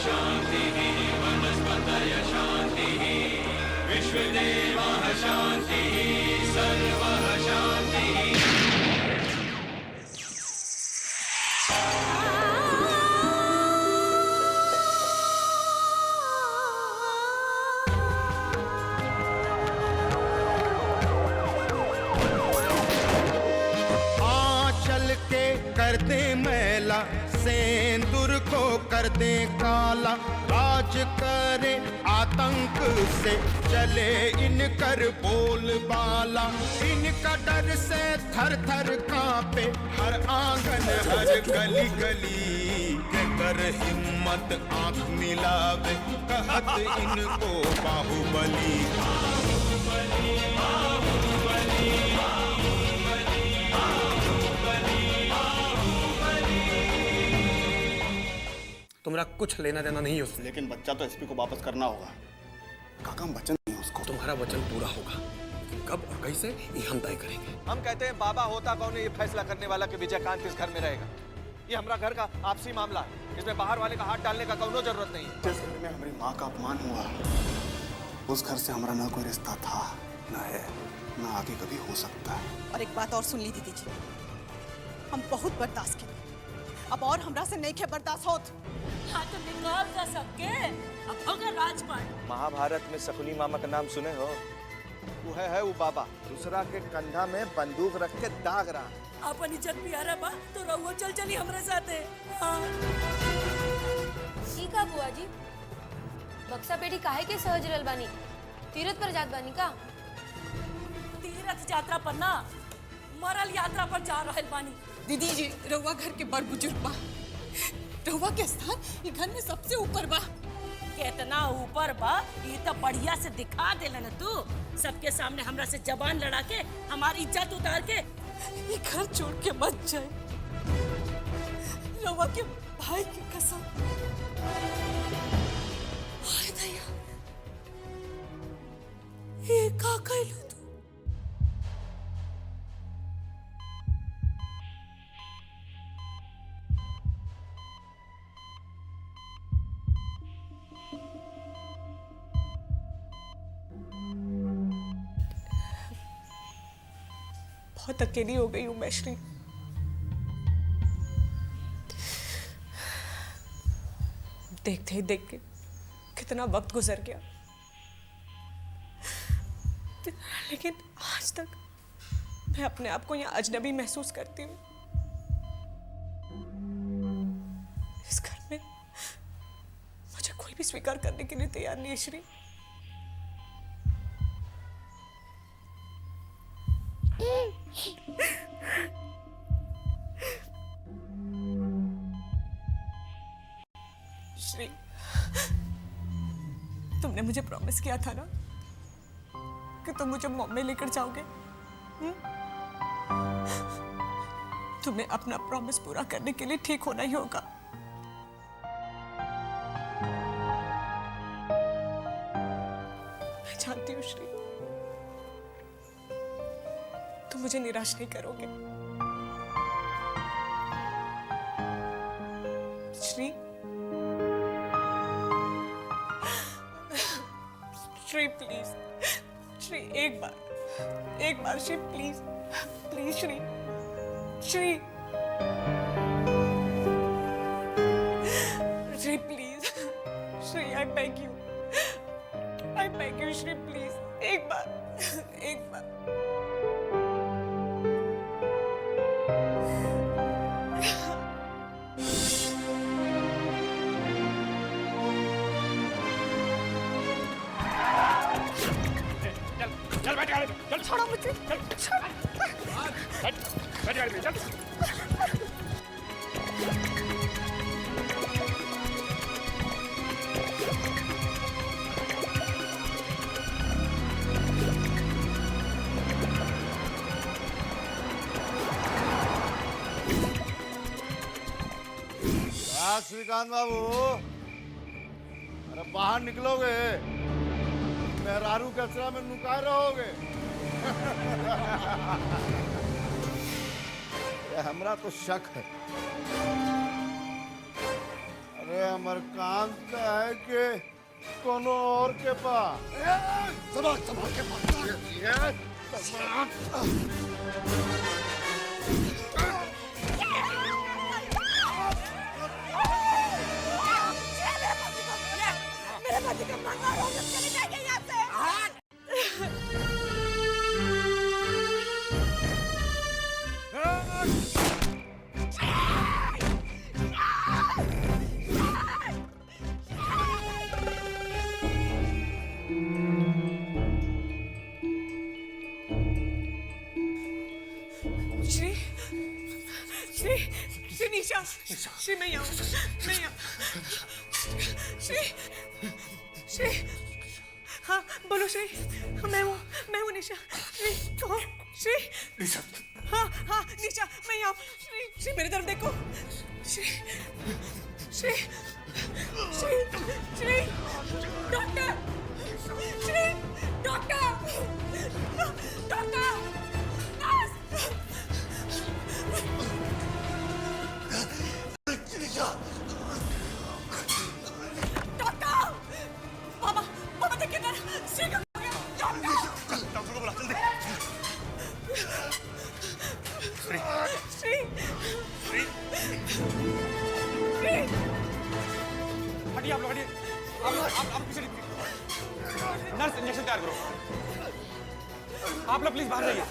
शान्तिः वनस्पतयः शान्तिः विश्वदेवः शान्तिः सर्वः शान्तिः। कर दे मैला सेंदूर को कर दे काला, राज करे आतंक से चले इनकर बोलबाला। इनका डर से थर थर कांपे हर आंगन हर गली गली। कर हिम्मत आंख मिलावे कहत इनको बाहुबली। तुम्हारा कुछ लेना देना नहीं उससे। लेकिन बच्चा तो एसपी को वापस करना होगा। काका हम वचन नहीं उसको। तुम्हारा वचन पूरा होगा, कब और कैसे ये हम तय करेंगे। हम कहते हैं बाबा होता कौन है ये फैसला करने वाला कि विजयकांत किस घर में रहेगा। ये हमारा घर का आपसी मामला है, इसमें बाहर वाले का हाथ डालने का कोई जरूरत नहीं है। जिस घर में हमारी माँ का अपमान हुआ, उस घर से हमारा ना कोई रिश्ता था, ना है, ना आगे कभी हो सकता है। और एक बात और सुन ली दीदी जी, हम बहुत बर्दाश्त किए, अब और हमरा से नहीं खे बर्दाश्त होत। हाँ तो निकाल जा सबके, अब होगा राजपाट। महाभारत में शकुनी मामा का नाम सुने हो? वो है वो बाबा, दूसरा के कंधा में बंदूक रख के दाग रहा। अपन इज्जत प्यारा बा तो रहुआ चल चली हमरे साथे। हाँ। ठीक है बुआ जी, बक्सा पेटी काहे के सहज रहल बानी? तीरथ पर जात बानी का? तीर्थ यात्रा पर ना, मरल यात्रा पर जा रहल बानी। दीदी जी रहुआ घर के बड़ बुजुर्ग बा, रहुआ के स्थान ये घर में सबसे ऊपर बा। कितना ऊपर बा ये तो बढ़िया से दिखा देला ना तू। सबके सामने हमरा से जबान लड़ा के हमारी इज्जत उतार के ये घर छोड़ के मत जाए। रहुआ के भाई की कसम। हाय दया, ये का कहलू तू? बहुत अकेली हो गई हूँ मैं श्री। देखते ही देख के कितना वक्त गुजर गया, लेकिन आज तक मैं अपने आप को यहाँ अजनबी महसूस करती हूँ। इस घर में मुझे कोई भी स्वीकार करने के लिए तैयार नहीं है श्री। श्री, तुमने मुझे प्रॉमिस किया था ना कि तुम मुझे बॉम्बे लेकर जाओगे। तुम्हें अपना प्रॉमिस पूरा करने के लिए ठीक होना ही होगा। मैं जानती हूँ श्री, तुम मुझे निराश नहीं करोगे। श्री, श्री प्लीज, श्री एक बार Shree please, please Shree, Shree, Shree please, Shree I beg you Shree please, एक बार। चल बैठ गाड़ी में, चल छोड़ो मुझे, चल बैठ गाड़ी में, चल। श्रीकांत बाबू, अरे बाहर निकलोगे, मेहरारू कचरा में नुकाए रहोगे। हमरा तो शक है। अरे अमरकांत का है कि कोनो और के पास? संभाल संभाल के मेरे पति का मंगा हो गया, चले जाइए यहाँ से। श्री श्री श्री निशा, श्री मैं यहाँ श्री श्री, हाँ बोलो श्री। हाँ, मैं हूँ निशा। श्री कहो श्री। निशा। हाँ हाँ निशा, मैं यहाँ। श्री श्री मेरी तरफ देखो। Shree Shree Shree Shree doctor, Shree doctor, doctor, nurse. Doctor, बाबा देखिए ना, श्री का हो गया। डॉक्टर को बुला जल्दी। श्री श्री हटिए आप लोग, हटिए। आप पीछे निकलिए। नर्स इंजेक्शन तैयार करो। आप लोग प्लीज बाहर जाइए,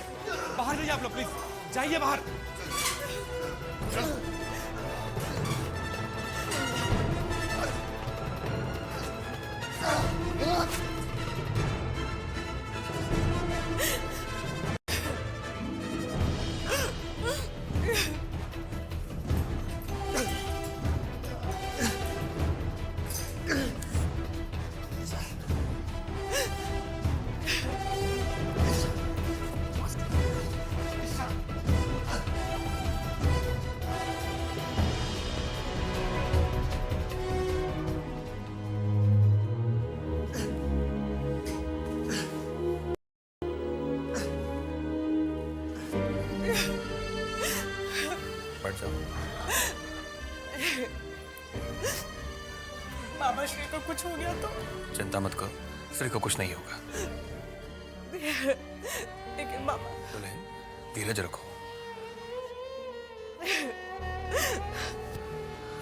बाहर जाइए आप लोग, प्लीज जाइए बाहर। बाबा श्री को कुछ हो गया तो? चिंता मत करो, श्री को कुछ नहीं होगा। लेकिन बाबा। दुल्हन, धीरज रखो।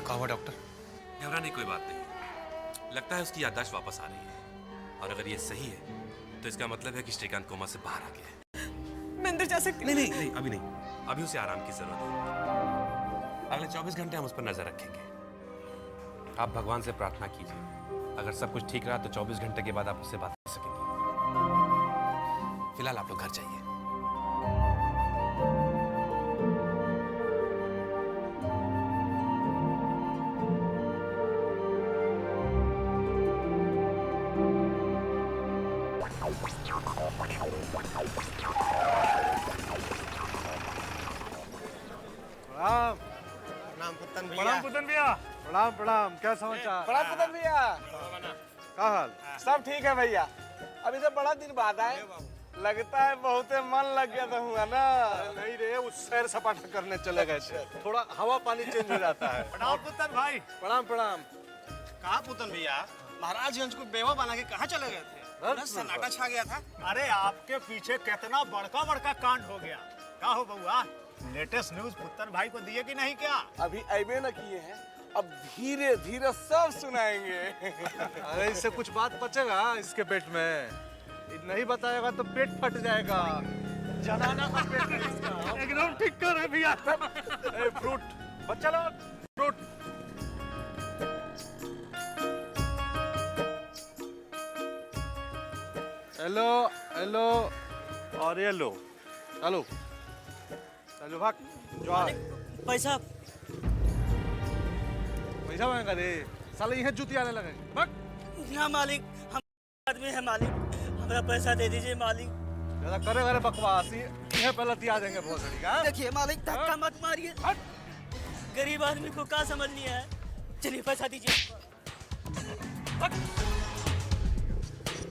कहा हुआ डॉक्टर? घबराने की कोई बात नहीं, लगता है उसकी याददाश्त वापस आ रही है, और अगर ये सही है तो इसका मतलब है कि श्रीकांत कोमा से बाहर आ गया है। मैं अंदर जा सकती हूँ? नहीं, अभी नहीं, अभी उसे आराम की जरूरत है। अगले 24 घंटे हम उस पर नजर रखेंगे। आप भगवान से प्रार्थना कीजिए, अगर सब कुछ ठीक रहा तो 24 घंटे के बाद आप उससे बात कर सकेंगे। फिलहाल आप लोग घर जाइए। प्रणाम। प्रणाम पुतन भैया। प्रणाम पुतन भैया। प्रणाम प्रणाम, क्या समाचार? प्रणाम पुतन भैया। क्या हाल? सब ठीक है भैया। अभी तो बड़ा दिन बाद आए, लगता है बहुत मन लग गया था हुआ ना। नहीं रे, उस सैर सपाटा करने चले गए थे, थोड़ा हवा पानी चेंज हो जाता है। प्रणाम पुतन भाई। प्रणाम प्रणाम। कहा पुतन भैया, महाराजगंज को बेवा बना के कहाँ चले गए थे? सन्नाटा छा गया था। अरे आपके पीछे कितना बड़का बड़का कांड हो गया। क्या हो बउआ, लेटेस्ट न्यूज पुत्तर भाई को दिए कि नहीं? क्या अभी अबे न किए हैं, अब धीरे धीरे सब सुनाएंगे। अरे इससे कुछ बात बचेगा इसके पेट में, नहीं बताएगा तो पेट फट जाएगा। जनाना का पेट है इसका। एकदम ठीक कर रहे भैया। फ्रूट बच्चा लोग, फ्रूट। हेलो हेलो, और ये लो, चलो चलो भाग। जो पैसा पैसा मांगा रे, साले यहाँ जूती आने लगे। भाग। ना मालिक, हम आदमी है मालिक, हमारा पैसा दे दीजिए मालिक। ज्यादा करे करे बकवास, ये पहले दिया देंगे बहुत बड़ी का। देखिए मालिक, धक्का मत मारिए, गरीब आदमी को क्या समझ नहीं है। चलिए पैसा दीजिए।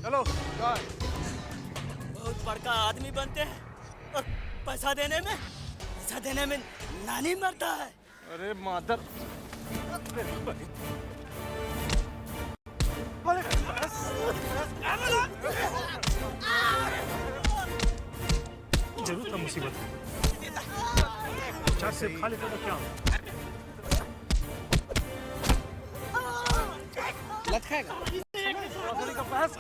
चलो जाए। बहुत बड़का आदमी बनते हैं और पैसा देने में नानी मरता है। अरे मादर, जरूर का मुसीबत है। चार से खा लेते तो क्या लटकाएगा का बहस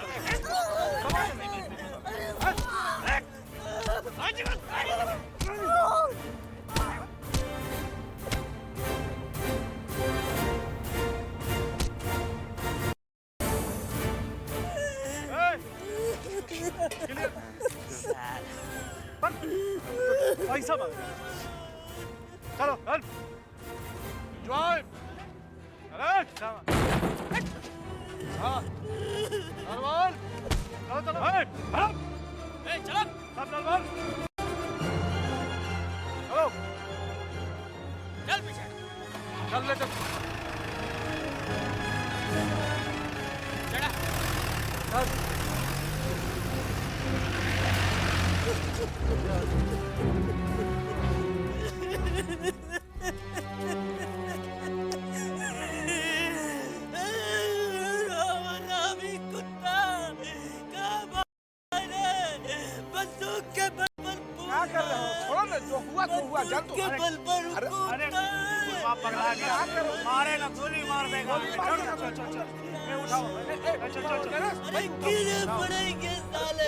पैसा मांग चलो ड्राइव चल पीछे चल ले चल मारे ना गोली मार देगा। पड़ेंगे साले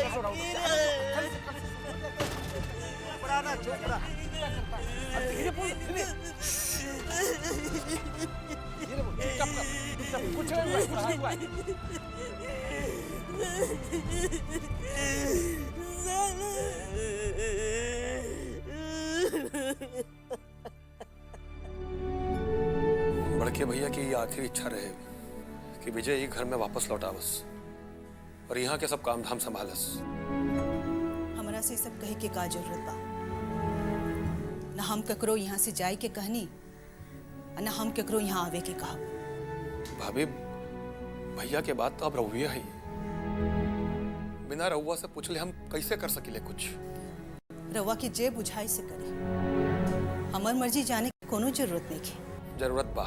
कुछ नहीं हुआ बड़के भैया की ये आखिरी इच्छा रहे कि विजय ही घर में वापस लौटावस और यहाँ के सब काम धाम संभालस। हमरा से सब कहे के का जरूरत बा? न हम ककरो यहाँ से जाए के कहनी न हम ककरो यहाँ आवे के कहा। भाभी भैया के बाद तो अब रहुआ है, बिना रहुआ से पूछले हम कैसे कर सकिले कुछ? रवा के जे बुझाई से करे, हमर मर्जी जाने की कोनो जरूरत नहीं है। जरूरत बा,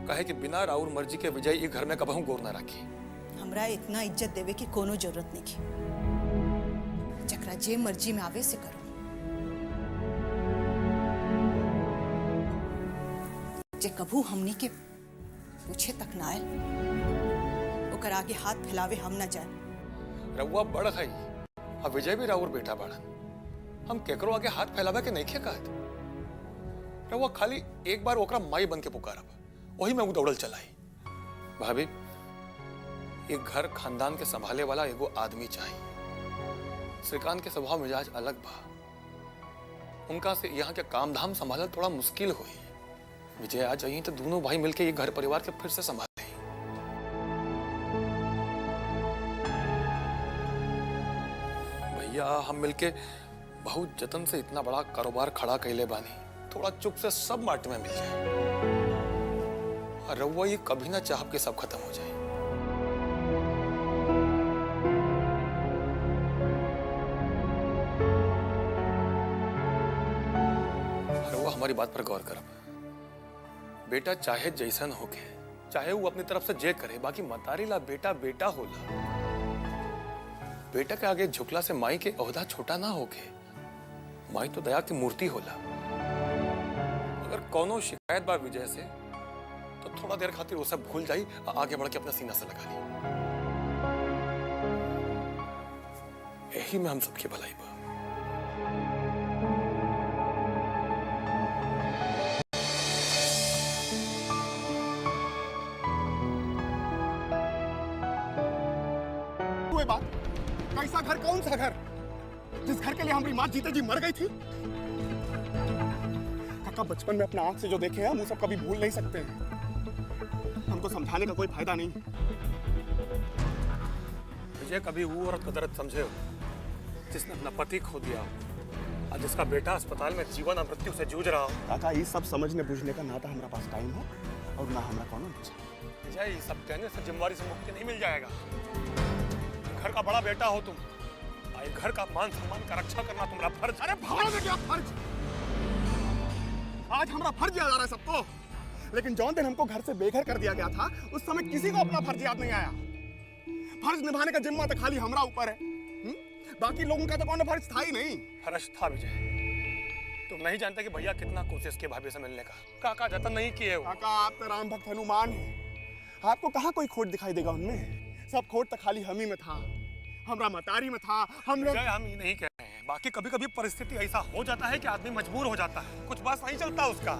कहे कि बिना राउर मर्जी के विजय ये घर में कबहू गोर ना रखी। हमरा इतना इज्जत देवे की कोनो जरूरत नहीं है। जकरा जे मर्जी में आवे से करो। जे कभू हमनी के पूछे तक ना आए, ओकर आगे हाथ फैलावे हम ना जाए। रहुआ बड़ है, अब विजय भी राउर बेटा बड़ा, हम केकरो आगे हाथ फैलावे के नहीं कहत। रहुआ खाली एक बार ओकरा माई बन के पुकारब, वही में वो दौड़ल चलाई। भाभी एक घर खानदान के संभाले वाला एगो आदमी चाहिए। श्रीकांत के स्वभाव मिजाज अलग बा, उनका से यहाँ के काम धाम संभालना थोड़ा मुश्किल हुई। विजय आ जाइए तो दोनों भाई मिलके ये घर परिवार के फिर से संभाले। भैया हम मिलके बहुत जतन से इतना बड़ा कारोबार खड़ा कैले बानी, थोड़ा चुप से सब मार्ट में मिल जाए। और रउआ ये कभी ना चाह के सब खत्म हो जाए। रउआ हमारी बात पर गौर करब। बेटा चाहे जैसन होके, चाहे वो अपनी तरफ से जे करे, बाकी मतारी ला बेटा बेटा होला। बेटा के आगे झुकला से माई के ओहदा छोटा ना होके। माई तो दया की मूर्ति होला। अगर कोनो शिकायत बा विजय से तो थोड़ा देर खातिर वो सब भूल जाई, आगे बढ़ के अपना सीना से लगा ली। यही में हम सबकी भलाई बा। बात कैसा घर, कौन सा घर जिस घर के लिए हमारी माँ जीते जी मर गई थी? काका बचपन में अपना आंख से जो देखे हैं हम वो सब कभी भूल नहीं सकते हैं। हमको समझाने का कोई फायदा नहीं। विजय कभी वो औरत कदरत समझे हो जिसने अपना पति खो दिया और जिसका बेटा अस्पताल में जीवन और मृत्यु से जूझ रहा हो। काका ये सब समझने बुझने का ना तो हमारा पास टाइम है और ना हमारा कौन विजय ये सब कहने से जिम्मेवारी से मुक्ति नहीं मिल जाएगा। घर का बड़ा बेटा हो तुम, घर का मान सम्मान का रक्षा करना तुम्हारा फर्ज। अरे भाड़ में क्या फर्ज? आज हमारा फर्ज याद आ रहा है सबको, लेकिन जौन दिन हमको घर से बेघर कर दिया गया था उस समय किसी को अपना फर्ज याद नहीं आया। फर्ज निभाने का जिम्मा तो खाली हमरा ऊपर है। बाकी लोगों का तो कौन फर्ज था ही नहीं। फर्ज था विजय। तुम नहीं जानते कि भैया कितना कोशिश किए भाभी से मिलने का। काका जतन नहीं किए हो। काका आप तो राम भक्त हनुमान हैं। आपको कहाँ कोई खोट दिखाई देगा उनमें? सब खोट तो खाली हम ही में था, हमरा मतारी में था। हम लोग हम ये नहीं कह रहे हैं, बाकी कभी कभी परिस्थिति ऐसा हो जाता है कि आदमी मजबूर हो जाता है, कुछ बस नहीं चलता उसका।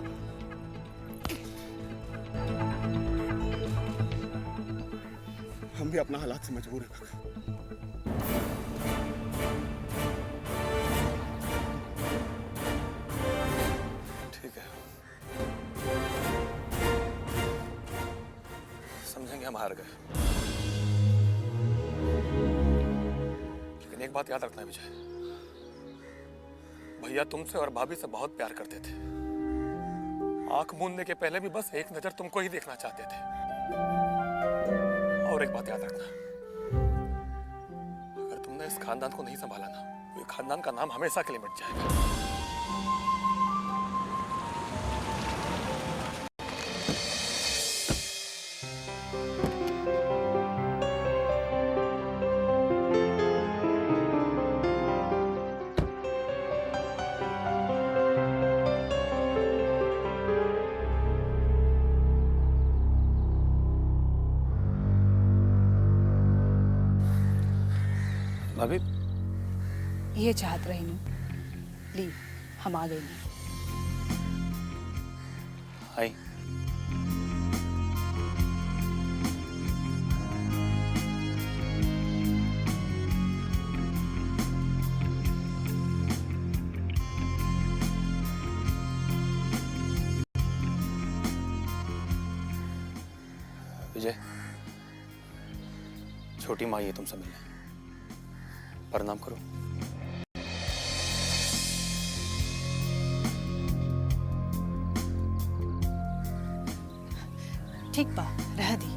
हम भी अपना हालात से मजबूर हैं काका। ठीक है, समझेंगे हम हार गए, लेकिन एक बात याद रखना है विजय, भैया तुमसे और भाभी से बहुत प्यार करते थे। आंख मूंदने के पहले भी बस एक नजर तुमको ही देखना चाहते थे। और एक बात याद रखना, अगर तुमने इस खानदान को नहीं संभाला ना, तो ये खानदान का नाम हमेशा के लिए मिट जाएगा। भाभी ये चाहत रही हूँ, ली हम आ गए। हाय। विजय, छोटी माँ ये तुमसे मिलने, प्रणाम करो। ठीक बा, रह दी।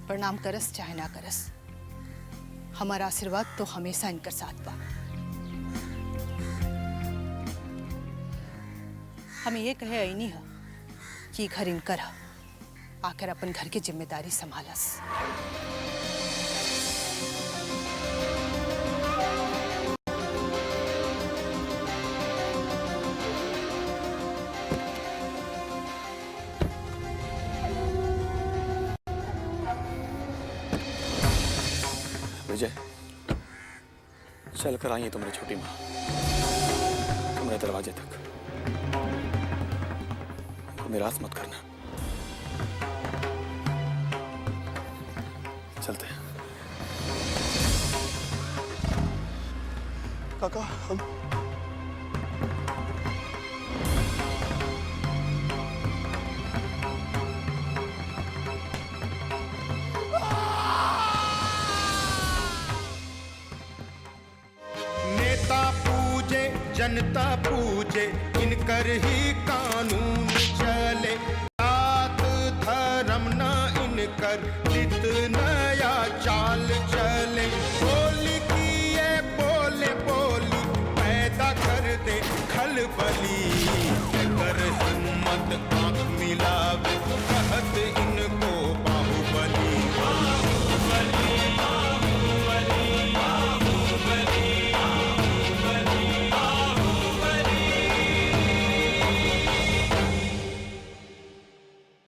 प्रणाम करस चाहे ना करस, हमारा आशीर्वाद तो हमेशा इनकर साथ बा। हमें ये कहे ऐनी है कि घर इनकर है, आकर अपन घर की जिम्मेदारी संभालस। विजय, चल कर आई है तुम्हारी छोटी माँ तुम्हारे दरवाजे तक। निराश मत करना, चलते हैं। काका हम नेता पूजे जनता पूजे, इनकर ही कानून चले। जात धर्म ना इनकर